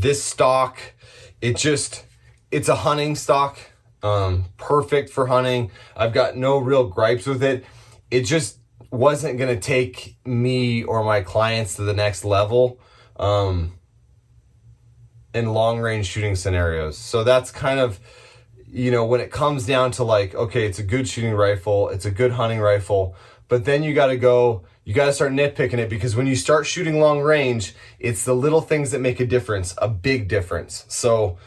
This stock, it's a hunting stock, perfect for hunting. I've got no real gripes with it. It just wasn't going to take me or my clients to the next level in long range shooting scenarios. So that's kind of, when it comes down to like, okay, it's a good shooting rifle, it's a good hunting rifle, but then you got to start nitpicking it, because when you start shooting long range, it's the little things that make a difference, a big difference. So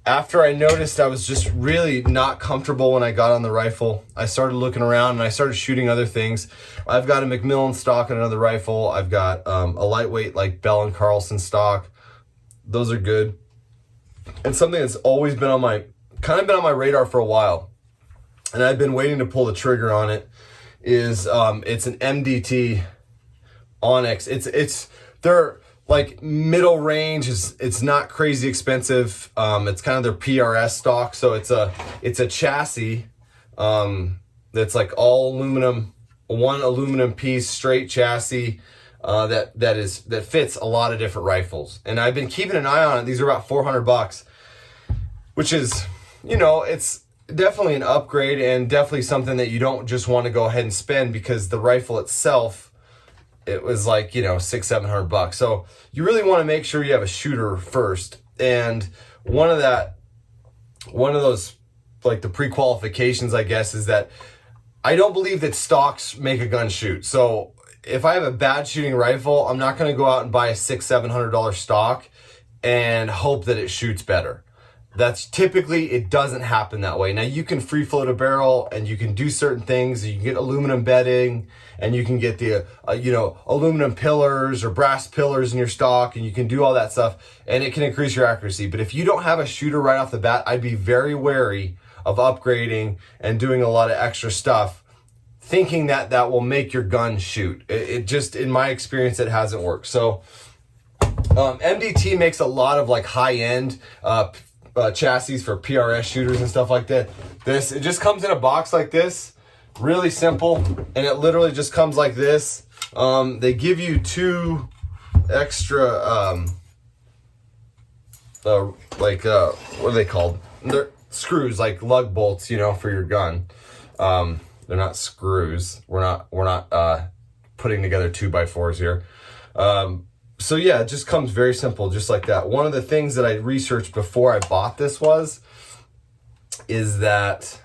after I noticed I was just really not comfortable when I got on the rifle, I started looking around and I started shooting other things. I've got a McMillan stock and another rifle. I've got a lightweight like Bell & Carlson stock. Those are good. And something that's always been on my radar for a while, and I've been waiting to pull the trigger on it, is it's an MDT Onyx. They're like middle range, it's not crazy expensive. It's kind of their PRS stock. So it's a chassis that's like all aluminum, one aluminum piece, straight chassis that fits a lot of different rifles. And I've been keeping an eye on it. These are about $400, which is, it's definitely an upgrade and definitely something that you don't just want to go ahead and spend, because the rifle itself, it was like, $600-700. So you really want to make sure you have a shooter first. And one of those, like the pre-qualifications, I guess, is that I don't believe that stocks make a gun shoot. So if I have a bad shooting rifle, I'm not going to go out and buy a $600-700 stock and hope that it shoots better. That's typically, it doesn't happen that way. Now you can free float a barrel and you can do certain things. You can get aluminum bedding and you can get the, aluminum pillars or brass pillars in your stock, and you can do all that stuff and it can increase your accuracy. But if you don't have a shooter right off the bat, I'd be very wary of upgrading and doing a lot of extra stuff, thinking that will make your gun shoot. It just, in my experience, it hasn't worked. So MDT makes a lot of like high-end chassis for PRS shooters and stuff like that. It just comes in a box like this, really simple, and it literally just comes like this. They give you 2 extra what are they called? They're screws, like lug bolts, for your gun. They're not screws. We're not putting together 2x4s here. So yeah, it just comes very simple, just like that. One of the things that I researched before I bought this is that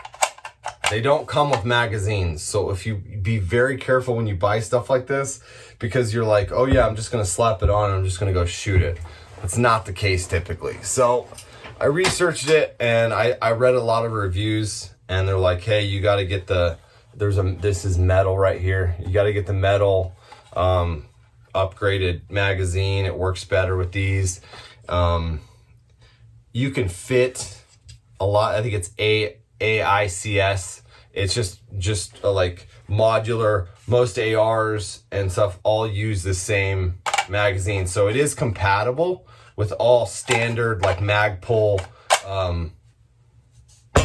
they don't come with magazines. So if you be very careful when you buy stuff like this, because you're like, oh yeah, I'm just gonna slap it on and I'm just gonna go shoot it. It's not the case typically. So I researched it and I read a lot of reviews, and they're like, hey, you gotta get this is metal right here. You gotta get the metal, upgraded magazine. It works better with these. You can fit a lot. I think it's AICS. It's just like modular. Most ARs and stuff all use the same magazine, so it is compatible with all standard like Magpul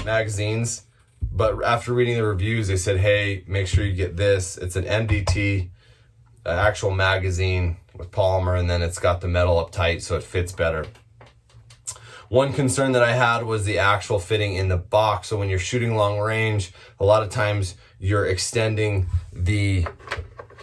magazines. But after reading the reviews, they said, hey, make sure you get this. It's an MDT actual magazine with polymer, and then it's got the metal up tight so it fits better. One concern that I had was the actual fitting in the box. So when you're shooting long range, a lot of times you're extending the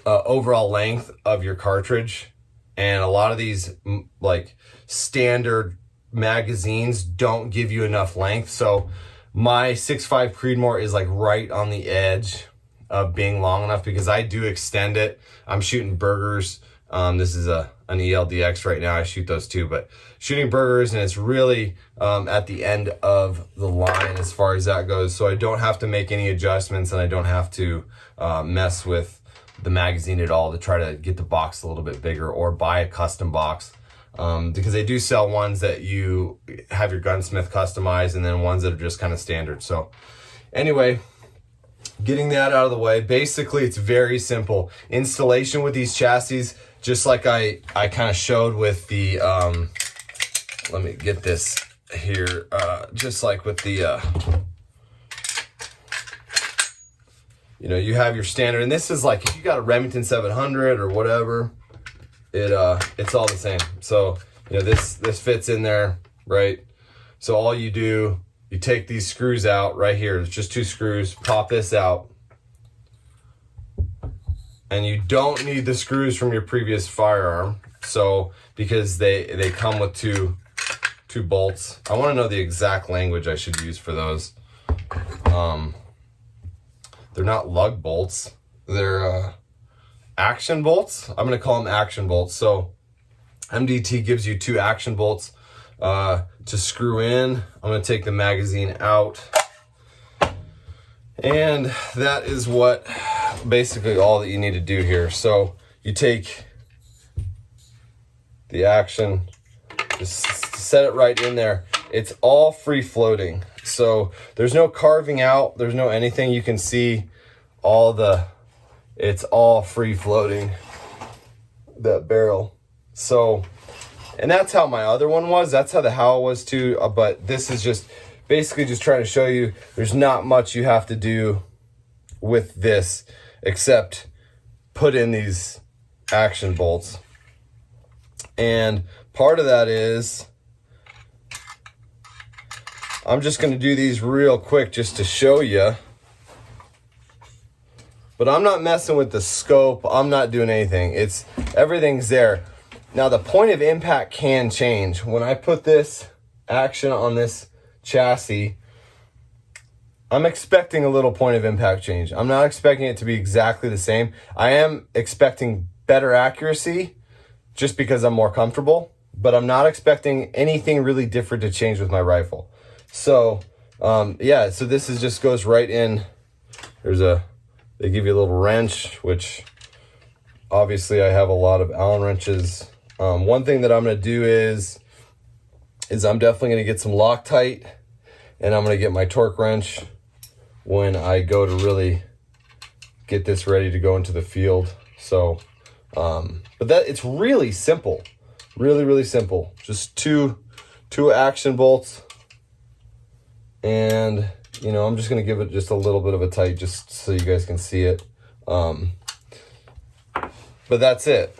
overall length of your cartridge, and a lot of these like standard magazines don't give you enough length. So my 6.5 Creedmoor is like right on the edge of being long enough, because I do extend it. I'm shooting burgers. This is an ELDX right now. I shoot those too, but shooting burgers, and it's really at the end of the line as far as that goes. So I don't have to make any adjustments, and I don't have to mess with the magazine at all to try to get the box a little bit bigger or buy a custom box. Because they do sell ones that you have your gunsmith customize, and then ones that are just kind of standard. So anyway, getting that out of the way, basically it's very simple. Installation with these chassis, just like I kind of showed with the, let me get this here, just like with the, you have your standard, and this is like, if you got a Remington 700 or whatever, it's all the same. So you know, this fits in there, right? So all you do, you take these screws out right here. It's just 2 screws, pop this out. And you don't need the screws from your previous firearm. So, because they come with two bolts. I want to know the exact language I should use for those. They're not lug bolts. They're action bolts. I'm going to call them action bolts. So MDT gives you 2 action bolts to screw in. I'm going to take the magazine out. And that is what basically all that you need to do here. So you take the action, just set it right in there. It's all free floating. So there's no carving out, there's no anything. You can see it's all free floating, that barrel. So, and that's how my other one was. That's how the Howa was too. But this is just basically just trying to show you there's not much you have to do with this except put in these action bolts. And part of that is, I'm just going to do these real quick just to show you. But I'm not messing with the scope. I'm not doing anything. Everything's there. Now the point of impact can change. When I put this action on this chassis, I'm expecting a little point of impact change. I'm not expecting it to be exactly the same. I am expecting better accuracy just because I'm more comfortable, but I'm not expecting anything really different to change with my rifle. So, yeah, so this just goes right in. They give you a little wrench, which obviously I have a lot of Allen wrenches. One thing that I'm going to do is I'm definitely going to get some Loctite, and I'm going to get my torque wrench when I go to really get this ready to go into the field. So, but it's really simple, really, really simple. Just two action bolts. And, you know, I'm just going to give it just a little bit of a tight just so you guys can see it. But that's it.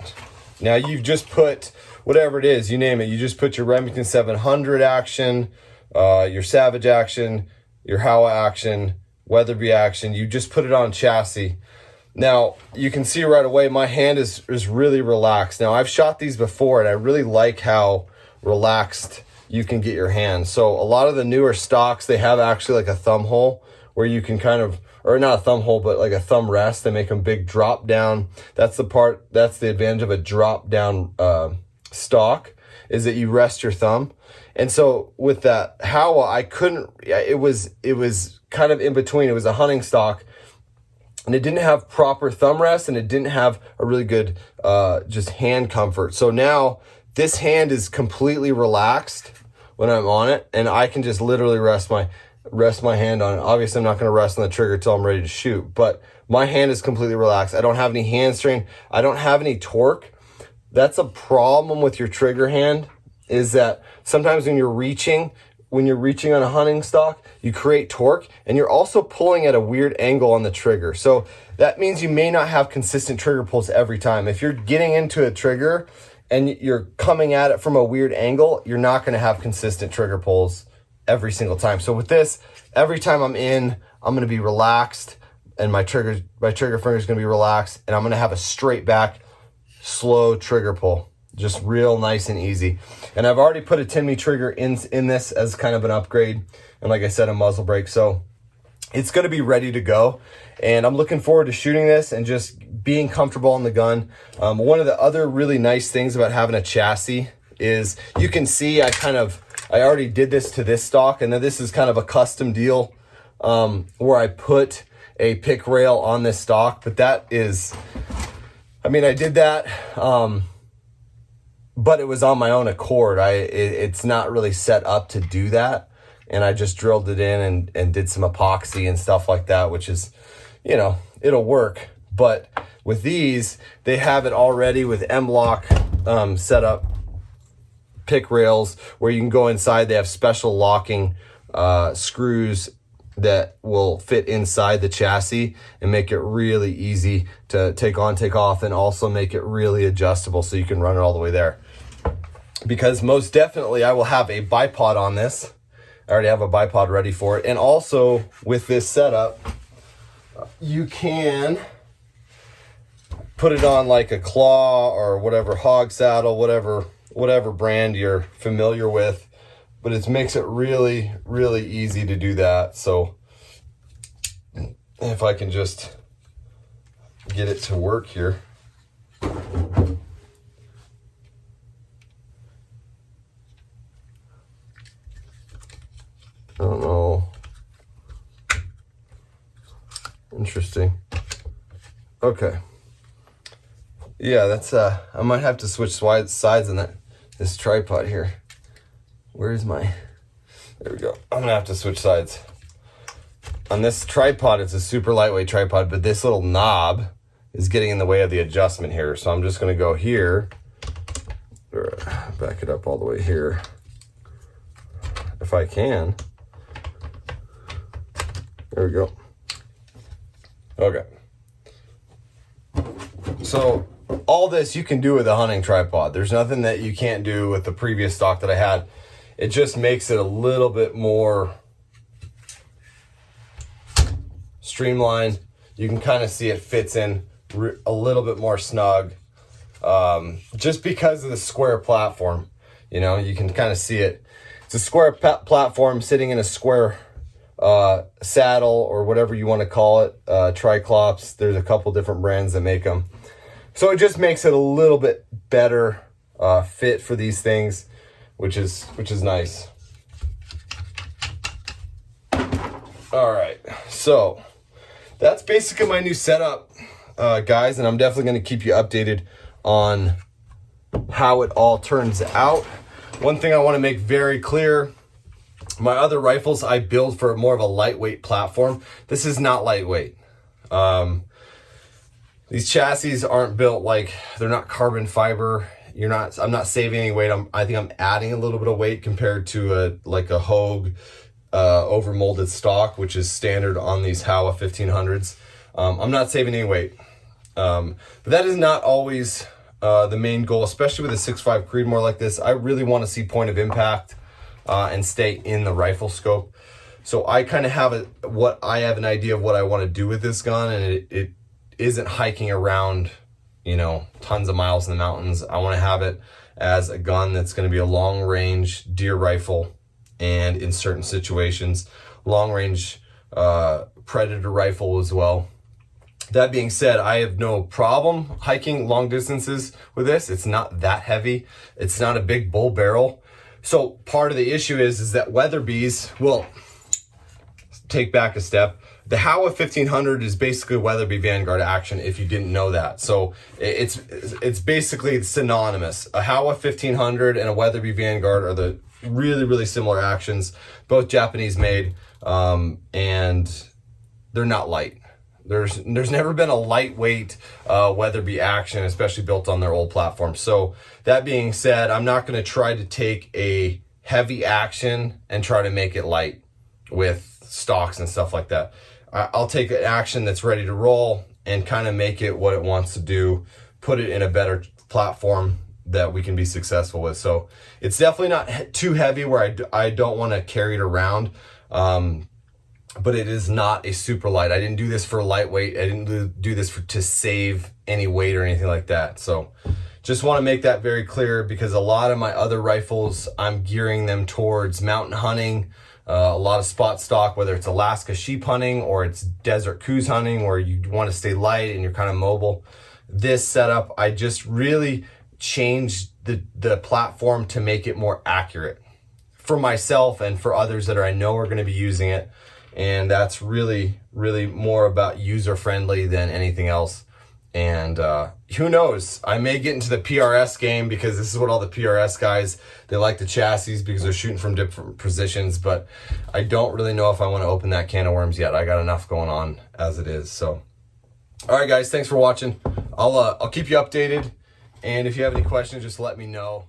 Now you've just put whatever it is, you name it. You just put your Remington 700 action, your Savage action, your Howa action, Weatherby action. You just put it on chassis. Now you can see right away my hand is really relaxed. Now I've shot these before and I really like how relaxed you can get your hand. So a lot of the newer stocks, they have actually like a thumb hole where you can kind of, or not a thumb hole, but like a thumb rest. They make them big drop down. That's the advantage of a drop down stock, is that you rest your thumb. And so with that Howa, it was kind of in between. It was a hunting stock and it didn't have proper thumb rest and it didn't have a really good just hand comfort. So now this hand is completely relaxed when I'm on it, and I can just literally rest my hand on it. Obviously, I'm not going to rest on the trigger till I'm ready to shoot, but my hand is completely relaxed. I don't have any hand strain. I don't have any torque. That's a problem with your trigger hand, is that sometimes when you're reaching on a hunting stock, you create torque, and you're also pulling at a weird angle on the trigger. So that means you may not have consistent trigger pulls every time. If you're getting into a trigger and you're coming at it from a weird angle, you're not going to have consistent trigger pulls every single time. So with this, every time I'm going to be relaxed, and my trigger finger is going to be relaxed, and I'm going to have a straight back, slow trigger pull, just real nice and easy. And I've already put a 10mm trigger in this as kind of an upgrade, and like I said, a muzzle brake. So it's going to be ready to go, and I'm looking forward to shooting this and just being comfortable on the gun. One of the other really nice things about having a chassis is you can see I already did this to this stock, and then this is kind of a custom deal where I put a pick rail on this stock. But I did that, but it was on my own accord. It's not really set up to do that. And I just drilled it in and did some epoxy and stuff like that, which is, you know, it'll work. But with these, they have it already with M-Lock set up pick rails where you can go inside. They have special locking screws that will fit inside the chassis and make it really easy to take on, take off, and also make it really adjustable so you can run it all the way there. because most definitely I will have a bipod on this. I already have a bipod ready for it. And also with this setup, you can put it on like a claw or whatever, hog saddle, whatever brand you're familiar with, but it makes it really, really easy to do that. So if I can just get it to work here. I don't know. Interesting. Okay. Yeah, that's I might have to switch sides on this tripod here. Where's my, there we go. I'm gonna have to switch sides. On this tripod, it's a super lightweight tripod, but this little knob is getting in the way of the adjustment here. So I'm just gonna go here, or back it up all the way here, if I can. There we go. Okay. So all this you can do with a hunting tripod. There's nothing that you can't do with the previous stock that I had. It just makes it a little bit more streamlined. You can kind of see it fits in a little bit more snug. Just because of the square platform, you know, you can kind of see it. It's a square platform sitting in a square saddle or whatever you want to call it, Triclops. There's a couple different brands that make them. So it just makes it a little bit better fit for these things, which is nice. All right, so that's basically my new setup, guys, and I'm definitely going to keep you updated on how it all turns out. One thing I want to make very clear, my other rifles I build for more of a lightweight platform. This is not lightweight. These chassis aren't built like, they're not carbon fiber. I'm not saving any weight. I think I'm adding a little bit of weight compared to a Hogue over molded stock, which is standard on these Howa 1500s. I'm not saving any weight. But that is not always the main goal, especially with a 6.5 Creedmoor like this. I really want to see point of impact and stay in the rifle scope. So I kind of have an idea of what I want to do with this gun, and it isn't hiking around, you know, tons of miles in the mountains. I want to have it as a gun that's going to be a long range deer rifle, and in certain situations, long range predator rifle as well. That being said, I have no problem hiking long distances with this. It's not that heavy. It's not a big bull barrel. So part of the issue is that Weatherby's, well, take back a step. The Howa 1500 is basically Weatherby Vanguard action, if you didn't know that. So it's basically synonymous. A Howa 1500 and a Weatherby Vanguard are the really, really similar actions, both Japanese made, and they're not light. There's never been a lightweight Weatherby action, especially built on their old platform. So that being said, I'm not going to try to take a heavy action and try to make it light with stocks and stuff like that. I'll take an action that's ready to roll and kind of make it what it wants to do, put it in a better platform that we can be successful with. So it's definitely not too heavy where I don't want to carry it around. But it is not a super light. I didn't do this for lightweight. I didn't do this to save any weight or anything like that. So just want to make that very clear, because a lot of my other rifles, I'm gearing them towards mountain hunting, a lot of spot stock, whether it's Alaska sheep hunting or it's desert coos hunting, where you want to stay light and you're kind of mobile. This setup, I just really changed the platform to make it more accurate for myself and for others that I know are going to be using it. And that's really, really more about user-friendly than anything else. And who knows? I may get into the PRS game, because this is what all the PRS guys, they like the chassis because they're shooting from different positions. But I don't really know if I want to open that can of worms yet. I got enough going on as it is. So, all right, guys, thanks for watching. I'll keep you updated. And if you have any questions, just let me know.